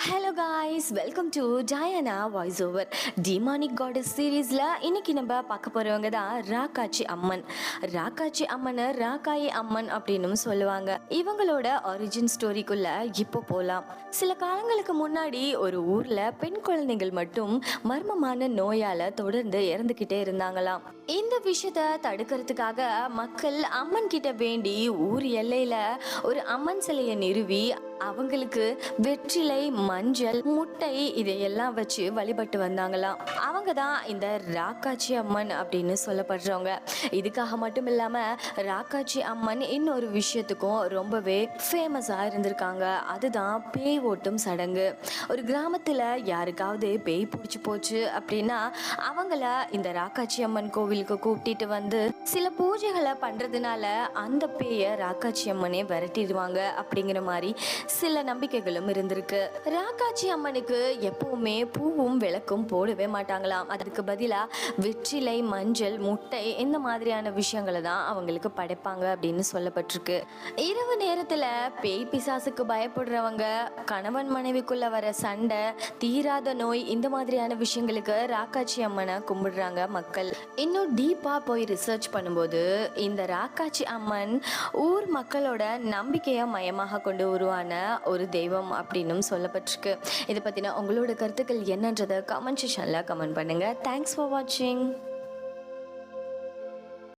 Hello guys, welcome to Diana voice over. Demonic gods சீரீஸில் இன்னைக்கு நம்ம பார்க்க போகிறவங்க தான் ராக்காச்சி அம்மன். ராக்காச்சி அம்மனை ராக்காயி அம்மன் அப்படின்னு சொல்லுவாங்க. இவங்களோட ஒரிஜின் ஸ்டோரிக்குள்ள இப்போ போகலாம். சில காலங்களுக்கு முன்னாடி ஒரு ஊரில் பெண் குழந்தைகள் மட்டும் மர்மமான நோயால் தொடர்ந்து இறந்துக்கிட்டே இருந்தாங்களாம். இந்த விஷயத்த தடுக்கிறதுக்காக மக்கள் அம்மன் கிட்ட வேண்டி ஊர் எல்லையில ஒரு அம்மன் சிலையை நிறுவி அவங்களுக்கு வெற்றிலை, மஞ்சள், முட்டை இதையெல்லாம் வச்சு வழிபட்டு வந்தாங்களாம். அவங்க தான் இந்த ராக்காச்சி அம்மன் அப்படின்னு சொல்லப்படுறவங்க. இதுக்காக மட்டும் இல்லாம ராக்காச்சி அம்மன் இன்னொரு விஷயத்துக்கும் ரொம்பவே ஃபேமஸா இருந்திருக்காங்க. அதுதான் பேய் ஓட்டும் சடங்கு. ஒரு கிராமத்துல யாருக்காவது பேய் பிடிச்சி போச்சு அப்படின்னா அவங்கள இந்த ராக்காச்சி அம்மன் கோவிலுக்கு கூட்டிட்டு வந்து சில பூஜைகளை பண்றதுனால அந்த பேய ராக்காச்சி அம்மனே விரட்டிடுவாங்க அப்படிங்கிற மாதிரி சில நம்பிக்கைகளும் இருந்திருக்கு. ராக்காச்சி அம்மனுக்கு எப்பவுமே பூவும் விளக்கும் போடவே மாட்டாங்களாம். அதுக்கு பதிலா வெற்றிலை, மஞ்சள், முட்டை இந்த மாதிரியான விஷயங்களை தான் அவங்களுக்கு படைப்பாங்க அப்படின்னு சொல்லப்பட்டிருக்கு. இரவு நேரத்துல பேய் பிசாசுக்கு பயப்படுறவங்க, கணவன் மனைவிக்குள்ள வர சண்டை, தீராத நோய் இந்த மாதிரியான விஷயங்களுக்கு ராக்காச்சி அம்மனை கும்பிடுறாங்க மக்கள். இன்னும் டீப்பா போய் ரிசர்ச் பண்ணும்போது இந்த ராக்காச்சி அம்மன் ஊர் மக்களோட நம்பிக்கையை மையமாக கொண்டு உருவான ஒரு தெய்வம் அப்படின்னும் சொல்லப்பட்டிருக்கு. இதை பற்றின உங்களோட கருத்துக்கள் என்னன்றதை கமெண்ட் செக்ஷனில் கமெண்ட் பண்ணுங்கள். தேங்க்ஸ் ஃபார் வாட்சிங்.